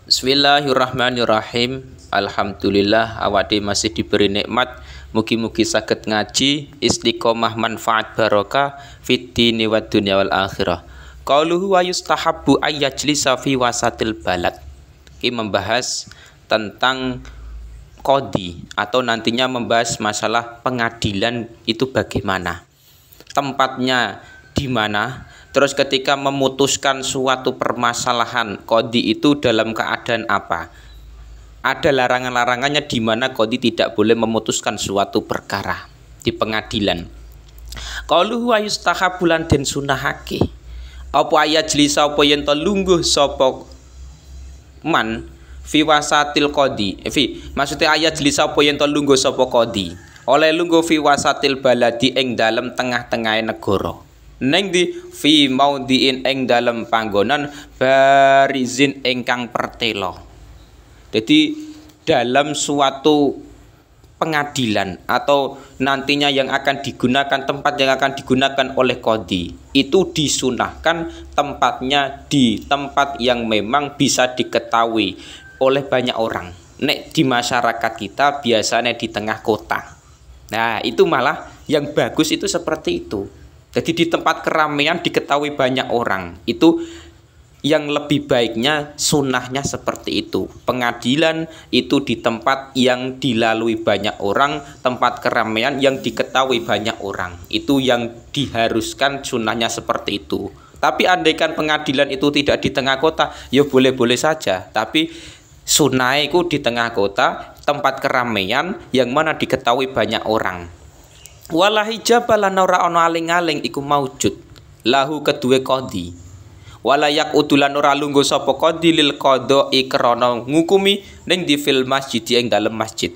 Bismillahirrahmanirrahim. Alhamdulillah awake masih diberi nikmat. Mugi-mugi saged ngaji istiqomah manfaat barokah fid dini wad dunya wal akhirah. Qauluhu wa yustahabbu ayyajlisa fi wasatil balad. Ini membahas tentang qadhi atau nantinya membahas masalah pengadilan itu bagaimana. Tempatnya di mana? Terus ketika memutuskan suatu permasalahan, qadhi itu dalam keadaan apa? Ada larangan-larangannya di mana qadhi tidak boleh memutuskan suatu perkara di pengadilan. Qauluhu wa yustahabbu lan den sunahake. Apa ayajlisa apa yen to lungguh sapa man fi wasatil qadhi. Maksudnya ayajlisa apa yen to lungguh sapa qadhi. Oleh lungguh fi wasatil baladi ing dalem tengah-tengahe negara. Neng di fi maudhi'in ing dalam panggonan barizin ingkang pertelo. Jadi dalam suatu pengadilan atau nantinya yang akan digunakan, tempat yang akan digunakan oleh qadhi itu disunahkan tempatnya di tempat yang memang bisa diketahui oleh banyak orang. Nek di masyarakat kita biasanya di tengah kota. Nah itu malah yang bagus itu seperti itu. Jadi di tempat keramaian diketahui banyak orang. Itu yang lebih baiknya sunnahnya seperti itu. Pengadilan itu di tempat yang dilalui banyak orang, tempat keramaian yang diketahui banyak orang. Itu yang diharuskan sunnahnya seperti itu. Tapi andaikan pengadilan itu tidak di tengah kota, ya boleh-boleh saja. Tapi sunnah itu di tengah kota, tempat keramaian yang mana diketahui banyak orang. Wala hijab lan ora ana aling-aling iku maujud lahu kedue qadhi. Wala yaqudulan ora lungguh sapa qadhi lil qadha'i krana ngukumi ning di fil masjid ing dalem masjid.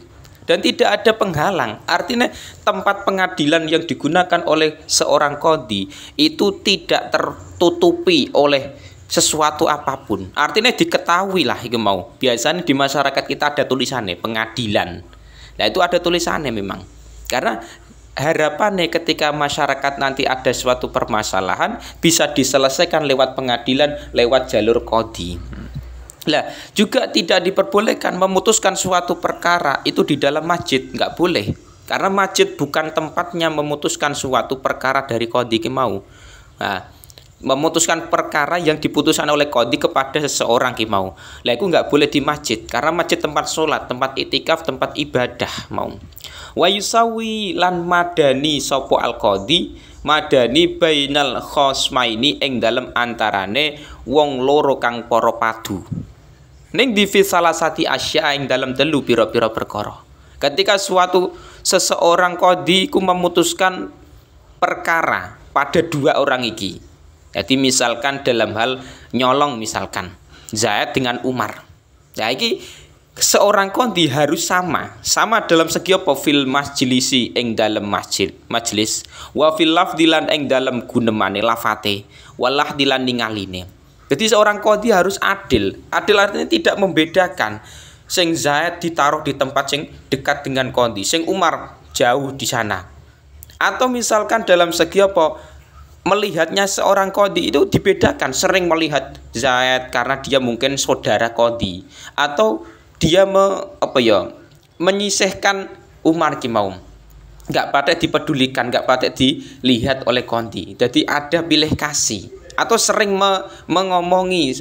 Dan tidak ada penghalang. Artinya tempat pengadilan yang digunakan oleh seorang qadhi itu tidak tertutupi oleh sesuatu apapun. Artinya diketahui lah iku mau. Biasanya di masyarakat kita ada tulisannya pengadilan. Nah itu ada tulisannya memang. Karena harapannya ketika masyarakat nanti ada suatu permasalahan bisa diselesaikan lewat pengadilan, lewat jalur qadhi. Lah juga tidak diperbolehkan memutuskan suatu perkara itu di dalam masjid, nggak boleh. Karena masjid bukan tempatnya memutuskan suatu perkara dari qadhi ki mau. Nah, memutuskan perkara yang diputuskan oleh qadhi kepada seseorang ki mau. Lah itu nggak boleh di masjid karena masjid tempat sholat, tempat itikaf, tempat ibadah mau. Wa yusawi lan madani sapa al qadhi madani bainal khosmaini ing dalem antarane wong loro kang para padu. Ning di fi salasati asya ing dalem telu pira-pira perkara. Ketika suatu seseorang qadhi ku memutuskan perkara pada dua orang iki. Jadi misalkan dalam hal nyolong misalkan Zaid dengan Umar. Nah iki seorang qadhi harus sama dalam segi apa fil majlisi ing dalam majlis wa fil lafdilan ing dalam gunemane lafate walah dilan ningaline. Jadi seorang qadhi harus adil artinya tidak membedakan sing Zaid ditaruh di tempat sing dekat dengan qadhi, sing Umar jauh di sana. Atau misalkan dalam segi apa melihatnya seorang qadhi itu dibedakan, sering melihat Zaid karena dia mungkin saudara qadhi atau dia menyisihkan Umar ki mau. Enggak patut dipedulikan, enggak patut dilihat oleh qadhi. Jadi ada pilih kasih atau sering mengomongi,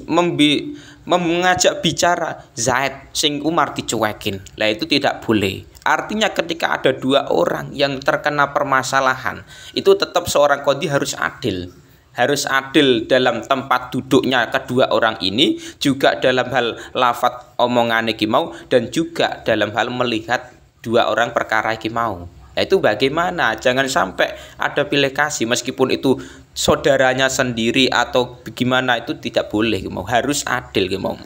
mengajak bicara Zaid sing Umar dicuekin. Lah itu tidak boleh. Artinya ketika ada dua orang yang terkena permasalahan, itu tetap seorang qadhi harus adil. Harus adil dalam tempat duduknya kedua orang ini, juga dalam hal lafadz omongan iki mau, dan juga dalam hal melihat dua orang perkara iki mau. Nah, itu bagaimana? Jangan sampai ada pilih kasih meskipun itu saudaranya sendiri atau bagaimana, itu tidak boleh mau. Harus adil mau.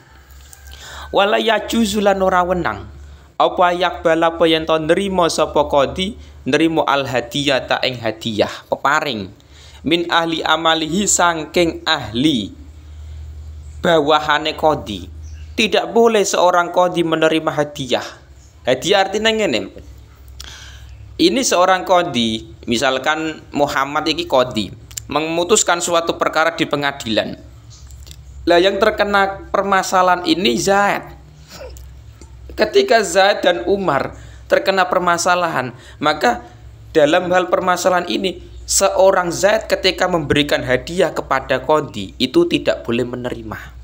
Wala yajuzu lan ora wenang apa yakbal apa yen to nrimo sapa qadhi nrimo al hadiyata ing hadiah peparing min ahli amalihi sangking ahli bawahane qadhi. Tidak boleh seorang qadhi menerima hadiah. Hadiah artinya ngene. Ini seorang qadhi, misalkan Muhammad iki qadhi, memutuskan suatu perkara di pengadilan. Lah yang terkena permasalahan ini Zaid. Ketika Zaid dan Umar terkena permasalahan, maka dalam hal permasalahan ini seorang Zaid ketika memberikan hadiah kepada qadhi itu tidak boleh menerima.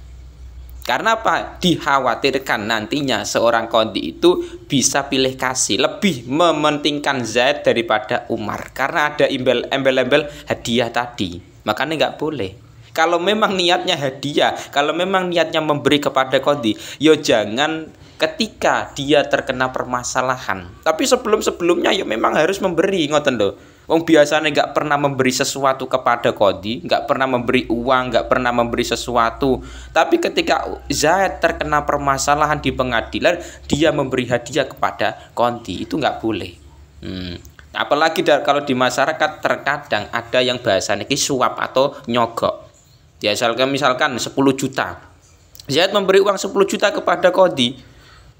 Karena apa? Dikhawatirkan nantinya seorang qadhi itu bisa pilih kasih, lebih mementingkan Zaid daripada Umar karena ada embel-embel hadiah tadi. Makanya nggak boleh. Kalau memang niatnya hadiah, kalau memang niatnya memberi kepada qadhi, yo jangan ketika dia terkena permasalahan. Tapi sebelum-sebelumnya ya memang harus memberi, ngoten lho. Wong biasanya nggak pernah memberi sesuatu kepada qadhi, nggak pernah memberi uang, nggak pernah memberi sesuatu. Tapi ketika Zaid terkena permasalahan di pengadilan, dia memberi hadiah kepada qadhi, itu nggak boleh. Apalagi kalau di masyarakat terkadang ada yang bahasanya suap atau nyogok. Ya misalkan 10 juta. Zaid memberi uang 10 juta kepada qadhi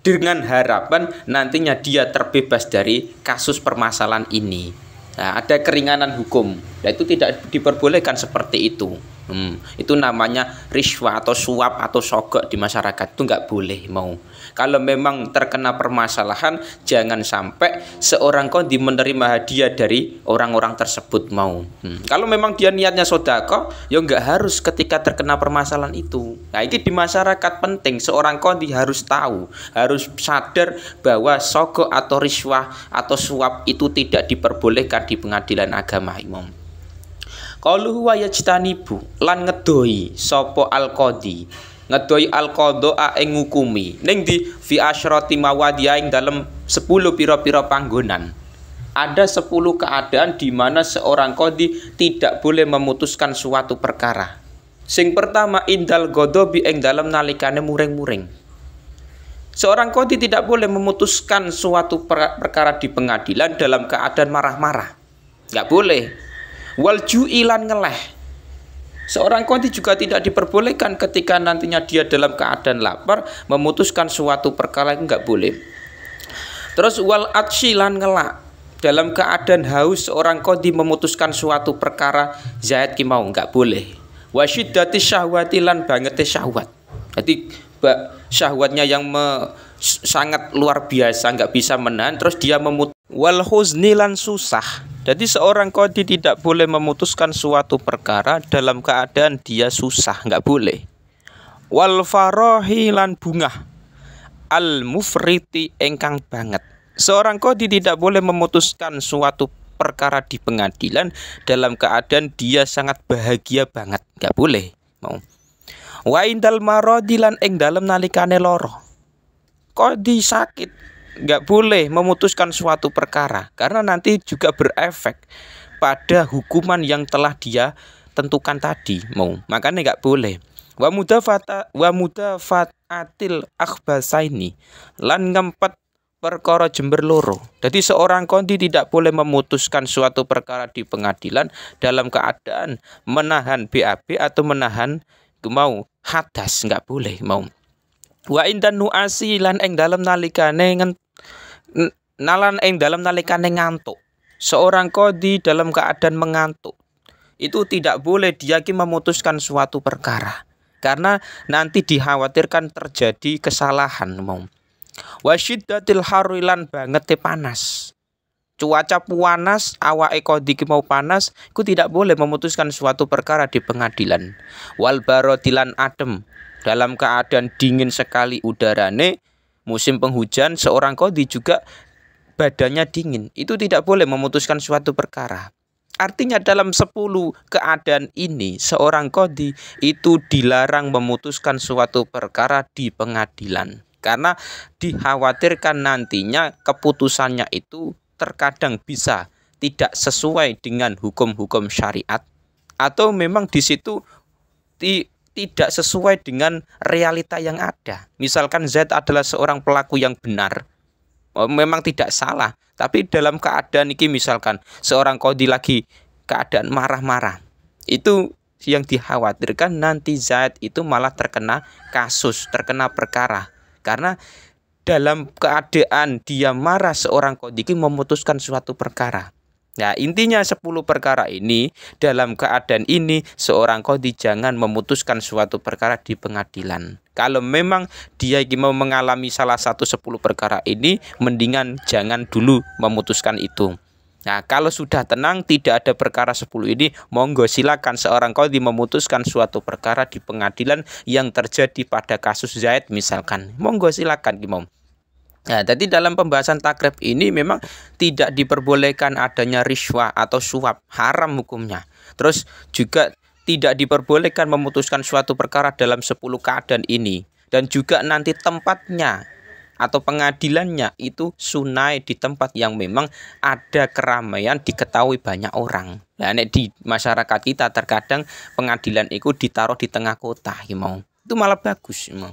dengan harapan nantinya dia terbebas dari kasus permasalahan ini. Nah, ada keringanan hukum. Nah, itu tidak diperbolehkan seperti itu. Itu namanya riswah atau suap atau sogok di masyarakat. Itu nggak boleh mau. Kalau memang terkena permasalahan, jangan sampai seorang qadhi menerima hadiah dari orang-orang tersebut mau. Kalau memang dia niatnya sodako, ya nggak harus ketika terkena permasalahan itu. Nah, ini di masyarakat penting. Seorang qadhi harus tahu, harus sadar bahwa sogok atau riswah atau suap itu tidak diperbolehkan di pengadilan agama, Imam. Qaluhu wa yajtanibu lan ngedoi sapa al-qadhi, ngedoi al-qadha ing ngukumi ning di fi asyrati mawadhi'a ing dalem 10 pira-pira panggonan. Ada 10 keadaan di mana seorang qadhi tidak boleh memutuskan suatu perkara. Sing pertama indal ghadabi ing dalem nalikane muring-muring. Seorang qadhi tidak boleh memutuskan suatu perkara di pengadilan dalam keadaan marah-marah. Enggak boleh. Wal ju'ilan ngeleh. Seorang qadhi juga tidak diperbolehkan ketika nantinya dia dalam keadaan lapar memutuskan suatu perkara, enggak boleh. Terus wal atshilan ngelak. Dalam keadaan haus seorang qadhi memutuskan suatu perkara Zaid ki mau enggak boleh. Wa syiddati syahwati lan bangete syahwat. Jadi syahwatnya yang sangat luar biasa, enggak bisa menahan, terus dia memutuskan. Wal huzni lan susah. Jadi seorang qadhi tidak boleh memutuskan suatu perkara dalam keadaan dia susah, enggak boleh. Wal farahi lan bungah al mufriti engkang banget. Seorang qadhi tidak boleh memutuskan suatu perkara di pengadilan dalam keadaan dia sangat bahagia banget, enggak boleh. Mau. Wa indal maradi lan ing dalem nalikane lara. Qadhi sakit, nggak boleh memutuskan suatu perkara karena nanti juga berefek pada hukuman yang telah dia tentukan tadi mau. Makanya nggak boleh. Wa mudafaatil akhbasaini lan ngempet perkara jember loro. Jadi seorang qadhi tidak boleh memutuskan suatu perkara di pengadilan dalam keadaan menahan BAB atau menahan mau hadas, nggak boleh mau. Wa indan nuasi lan ing dalem nalikane ngantuk. Seorang qadhi dalam keadaan mengantuk itu tidak boleh dia memutuskan suatu perkara karena nanti dikhawatirkan terjadi kesalahan mau. Wa syiddatil harri lan bangete panas. Cuaca panas, awake qadhi mau panas, iku tidak boleh memutuskan suatu perkara di pengadilan. Wal barodilan adem. Dalam keadaan dingin sekali udarane, musim penghujan, seorang qadhi juga badannya dingin. Itu tidak boleh memutuskan suatu perkara. Artinya dalam 10 keadaan ini, seorang qadhi itu dilarang memutuskan suatu perkara di pengadilan. Karena dikhawatirkan nantinya keputusannya itu terkadang bisa tidak sesuai dengan hukum-hukum syariat. Atau memang di situ tidak sesuai dengan realita yang ada. Misalkan Zaid adalah seorang pelaku yang benar, memang tidak salah, tapi dalam keadaan ini misalkan seorang qadhi lagi keadaan marah-marah, itu yang dikhawatirkan nanti Zaid itu malah terkena kasus, terkena perkara. Karena dalam keadaan dia marah seorang qadhi memutuskan suatu perkara. Nah, intinya 10 perkara ini, dalam keadaan ini seorang qadhi jangan memutuskan suatu perkara di pengadilan. Kalau memang dia mau mengalami salah satu 10 perkara ini, mendingan jangan dulu memutuskan itu. Nah, kalau sudah tenang tidak ada perkara 10 ini, monggo silakan seorang qadhi memutuskan suatu perkara di pengadilan yang terjadi pada kasus Zaid misalkan. Monggo silakan Imam. Nah, jadi dalam pembahasan takrib ini memang tidak diperbolehkan adanya riswah atau suap, haram hukumnya. Terus juga tidak diperbolehkan memutuskan suatu perkara dalam 10 keadaan ini. Dan juga nanti tempatnya atau pengadilannya itu sunai di tempat yang memang ada keramaian, diketahui banyak orang. Nah, di masyarakat kita terkadang pengadilan itu ditaruh di tengah kota, Imam. Itu malah bagus, Imam.